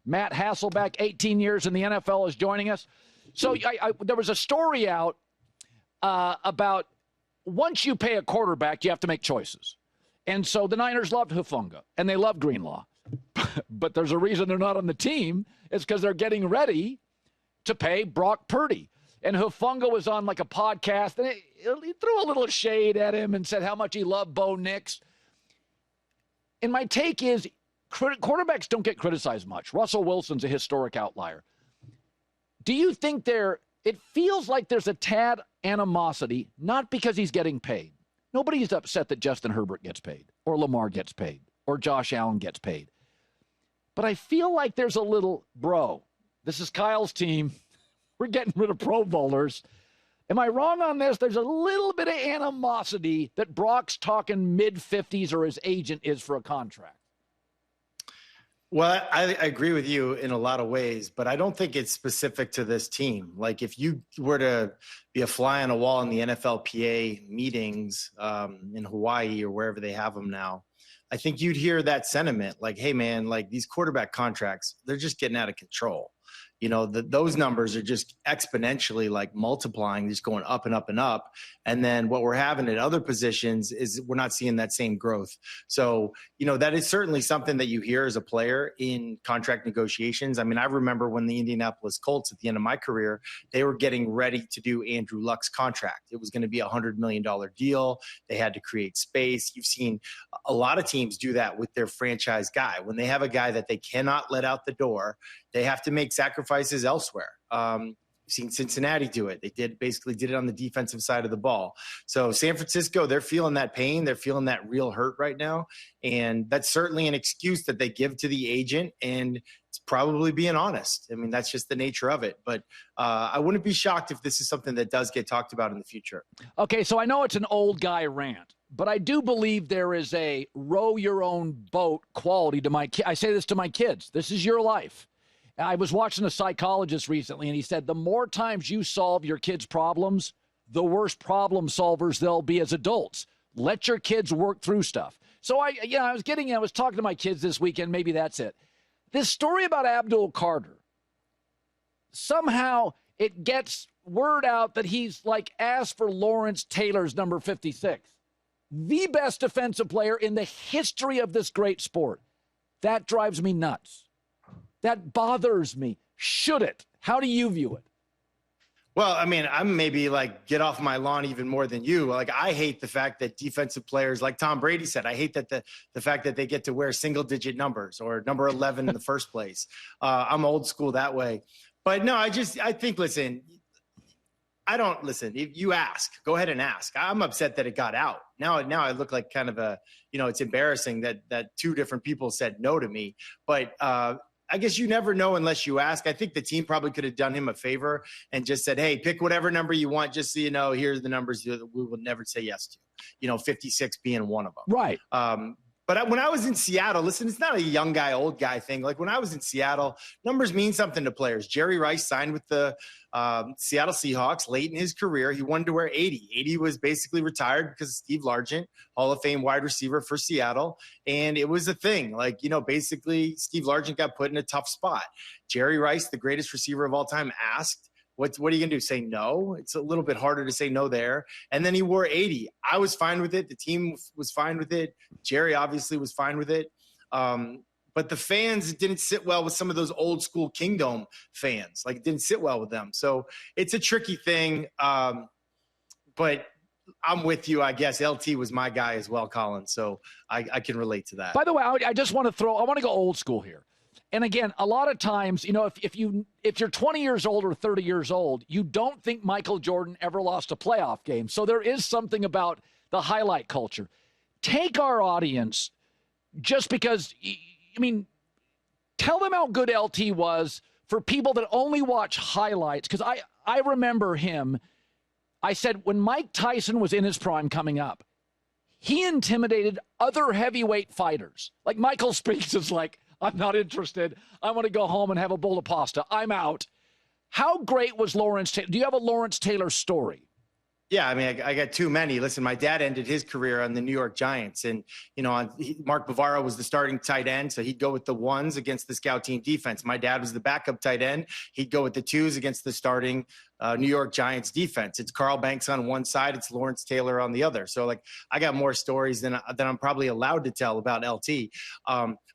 Matt Hasselbeck, 18 years in the NFL, is joining us. So there was a story out about once you pay a quarterback, you have to make choices. And so the Niners loved Hufanga, and they love Greenlaw. But there's a reason they're not on the team. It's because they're getting ready to pay Brock Purdy. And Hufanga was on like a podcast, and he threw a little shade at him and said how much he loved Bo Nix. And my take is quarterbacks don't get criticized much. Russell Wilson's a historic outlier. Do you think it feels like there's a tad animosity, not because he's getting paid. Nobody's upset that Justin Herbert gets paid or Lamar gets paid or Josh Allen gets paid. But I feel like there's a little, bro, this is Kyle's team. We're getting rid of Pro Bowlers. Am I wrong on this? There's a little bit of animosity that Brock's talking mid-50s or his agent is for a contract. Well, I agree with you in a lot of ways, but I don't think it's specific to this team. Like if you were to be a fly on a wall in the NFLPA meetings in Hawaii or wherever they have them now, I think you'd hear that sentiment like, hey, man, like these quarterback contracts, they're just getting out of control. You know, those numbers are just exponentially like multiplying, just going up and up and up. And then what we're having at other positions is we're not seeing that same growth. So, you know, that is certainly something that you hear as a player in contract negotiations. I mean, I remember when the Indianapolis Colts at the end of my career, they were getting ready to do Andrew Luck's contract. It was going to be a $100 million deal. They had to create space. You've seen a lot of teams do that with their franchise guy. When they have a guy that they cannot let out the door, they have to make sacrifices elsewhere. You've seen Cincinnati do it. They basically did it on the defensive side of the ball. So San Francisco, they're feeling that pain. They're feeling that real hurt right now. And that's certainly an excuse that they give to the agent. And it's probably being honest. I mean, that's just the nature of it. But I wouldn't be shocked if this is something that does get talked about in the future. Okay, so I know it's an old guy rant, but I do believe there is a row your own boat quality to my kids. I say this to my kids. This is your life. I was watching a psychologist recently, and he said the more times you solve your kids' problems, the worse problem solvers they'll be as adults. Let your kids work through stuff. So I was talking to my kids this weekend. Maybe that's it. This story about Adbul Carter, somehow it gets word out that he's like asked for Lawrence Taylor's number 56, the best defensive player in the history of this great sport. That drives me nuts. That bothers me. Should it? How do you view it? Well, I mean, I'm maybe like get off my lawn even more than you. Like I hate the fact that defensive players, like Tom Brady said, I hate that the fact that they get to wear single digit numbers or number 11 in the first place. I'm old school that way. But no, I think, listen, if you ask, go ahead and ask. I'm upset that it got out. Now I look like kind of it's embarrassing that two different people said no to me. But I guess you never know unless you ask. I think the team probably could have done him a favor and just said, hey, pick whatever number you want, just so you know, here's the numbers that we will never say yes to, 56 being one of them. Right. But when I was in Seattle, listen, it's not a young guy, old guy thing. Like when I was in Seattle, numbers mean something to players. Jerry Rice signed with the Seattle Seahawks late in his career. He wanted to wear 80. 80 was basically retired because of Steve Largent, Hall of Fame wide receiver for Seattle. And it was a thing. Like, basically Steve Largent got put in a tough spot. Jerry Rice, the greatest receiver of all time, asked, what are you going to do? Say no? It's a little bit harder to say no there. And then he wore 80. I was fine with it. The team was fine with it. Jerry obviously was fine with it. But the fans didn't sit well with some of those old school Kingdom fans. Like it didn't sit well with them. So it's a tricky thing. But I'm with you, I guess. LT was my guy as well, Colin. So I can relate to that. By the way, I just want to I want to go old school here. And again, a lot of times, if you're 20 years old or 30 years old, you don't think Michael Jordan ever lost a playoff game. So there is something about the highlight culture. Take our audience just because, tell them how good LT was for people that only watch highlights. Because I remember him. I said when Mike Tyson was in his prime coming up, he intimidated other heavyweight fighters. Like Michael Speaks is like, I'm not interested. I want to go home and have a bowl of pasta. I'm out. How great was Lawrence Taylor? Do you have a Lawrence Taylor story? Yeah, I mean, I got too many. Listen, my dad ended his career on the New York Giants, and Mark Bavaro was the starting tight end, so he'd go with the ones against the scout team defense. My dad was the backup tight end; he'd go with the twos against the starting New York Giants defense. It's Carl Banks on one side, it's Lawrence Taylor on the other. So, like, I got more stories than I'm probably allowed to tell about LT.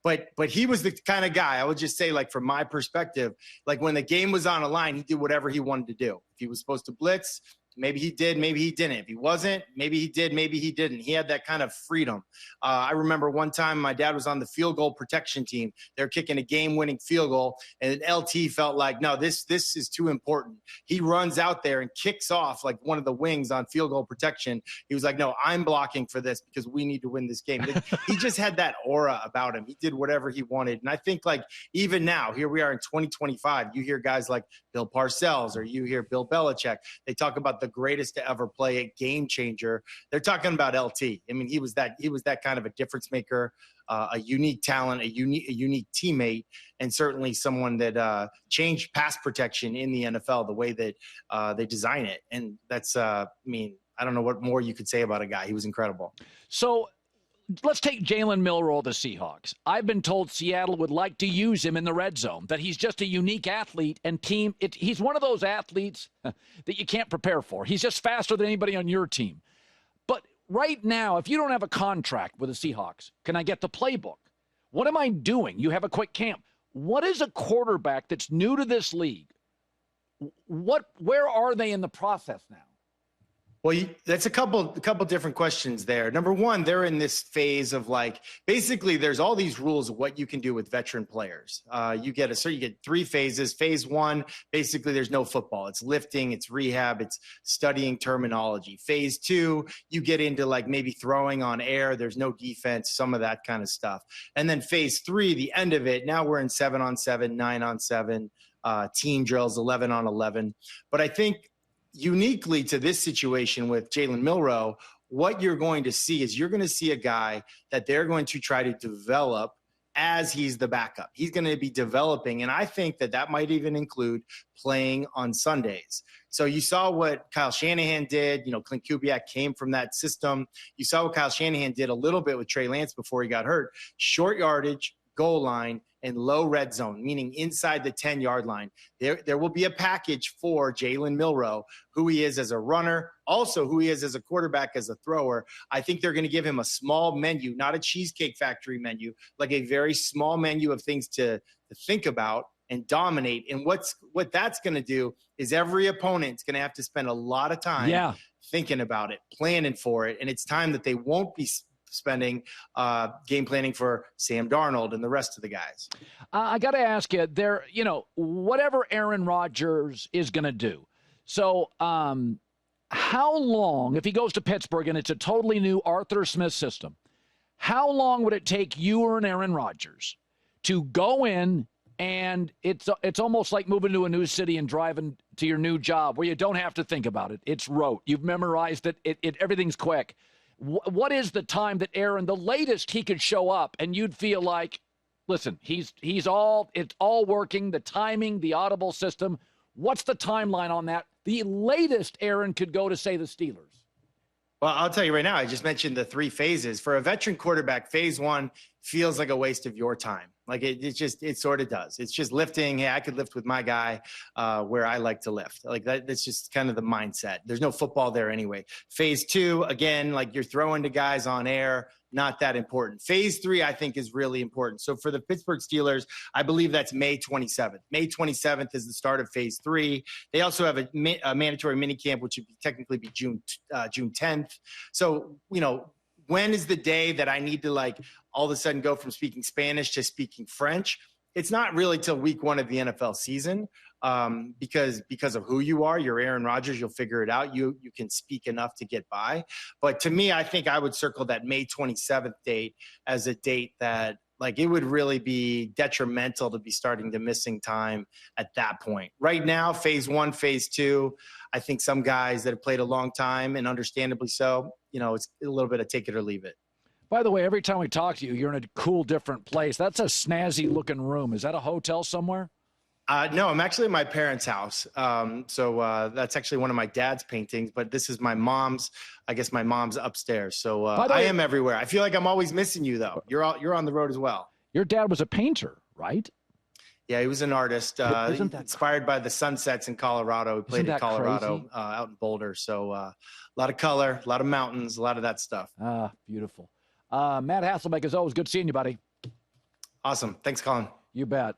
But he was the kind of guy, I would just say, like, from my perspective, like when the game was on a line, he did whatever he wanted to do. If he was supposed to blitz, maybe he did, maybe he didn't. If he wasn't, maybe he did, maybe he didn't. He had that kind of freedom. I remember one time my dad was on the field goal protection team. They're kicking a game-winning field goal, and LT felt like, no, this is too important. He runs out there and kicks off like one of the wings on field goal protection. He was like, no, I'm blocking for this because we need to win this game. He just had that aura about him. He did whatever he wanted. And I think, like, even now, here we are in 2025, you hear guys like Bill Parcells or you hear Bill Belichick. They talk about the greatest to ever play, a game changer. They're talking about LT. I mean, he was that kind of a difference maker, a unique talent, a unique teammate, and certainly someone that changed pass protection in the NFL the way that they design it. And that's, I mean, I don't know what more you could say about a guy. He was incredible. So let's take Jalen Milroe of the Seahawks. I've been told Seattle would like to use him in the red zone, that he's just a unique athlete and team. He's one of those athletes that you can't prepare for. He's just faster than anybody on your team. But right now, if you don't have a contract with the Seahawks, can I get the playbook? What am I doing? You have a quick camp. What is a quarterback that's new to this league? Where are they in the process now? Well, that's a couple different questions there. Number one, they're in this phase of, like, basically there's all these rules of what you can do with veteran players. You get three phases. Phase one, basically there's no football. It's lifting, it's rehab, it's studying terminology. Phase two, you get into, like, maybe throwing on air. There's no defense, some of that kind of stuff. And then phase three, the end of it, now we're in 7-on-7, 9-on-7, team drills, 11-on-11. But I think uniquely to this situation with Jalen Milroe, what you're going to see is you're going to see a guy that they're going to try to develop as he's the backup. He's going to be developing, and I think that might even include playing on Sundays. So you saw what Kyle Shanahan did. Clint Kubiak came from that system. You saw what Kyle Shanahan did a little bit with Trey Lance before he got hurt. Short yardage, goal line, and low red zone, meaning inside the 10-yard line. There will be a package for Jalen Milroe, who he is as a runner, also who he is as a quarterback, as a thrower. I think they're going to give him a small menu, not a Cheesecake Factory menu, like a very small menu of things to think about and dominate. And what that's going to do is every opponent's going to have to spend a lot of time thinking about it, planning for it. And it's time that they won't be spending game planning for Sam Darnold and the rest of the guys. I got to ask you, whatever Aaron Rodgers is going to do. So how long, if he goes to Pittsburgh and it's a totally new Arthur Smith system, how long would it take you or an Aaron Rodgers to go in, and it's almost like moving to a new city and driving to your new job where you don't have to think about it. It's rote. You've memorized it. Everything's quick. What is the time that Aaron, the latest he could show up and you'd feel like, listen, it's all working, the timing, the audible system. What's the timeline on that? The latest Aaron could go to, say, the Steelers. Well, I'll tell you right now, I just mentioned the three phases. For a veteran quarterback, phase one feels like a waste of your time. Like it sort of does. It's just lifting. Hey, I could lift with my guy where I like to lift. Like that's just kind of the mindset. There's no football there anyway. Phase two, again, like you're throwing to guys on air, not that important. Phase three, I think, is really important. So for the Pittsburgh Steelers, I believe that's May 27th. May 27th is the start of phase three. They also have a mandatory minicamp, which would technically be June 10th. So, when is the day that I need to, like, all of a sudden go from speaking Spanish to speaking French? It's not really till week one of the NFL season because of who you are. You're Aaron Rodgers. You'll figure it out. You can speak enough to get by. But to me, I think I would circle that May 27th date as a date that, like, it would really be detrimental to be starting to missing time at that point. Right now, phase one, phase two, I think some guys that have played a long time, and understandably so, it's a little bit of take it or leave it. By the way, every time we talk to you, you're in a cool, different place. That's a snazzy looking room. Is that a hotel somewhere? No, I'm actually at my parents' house. So that's actually one of my dad's paintings, but this is my mom's. I guess my mom's upstairs. So I am everywhere. I feel like I'm always missing you, though. You're on the road as well. Your dad was a painter, right? Yeah, he was an artist. Inspired by the sunsets in Colorado. He played in Colorado, out in Boulder. So a lot of color, a lot of mountains, a lot of that stuff. Ah, beautiful. Matt Hasselbeck, as always, good seeing you, buddy. Awesome. Thanks, Colin. You bet.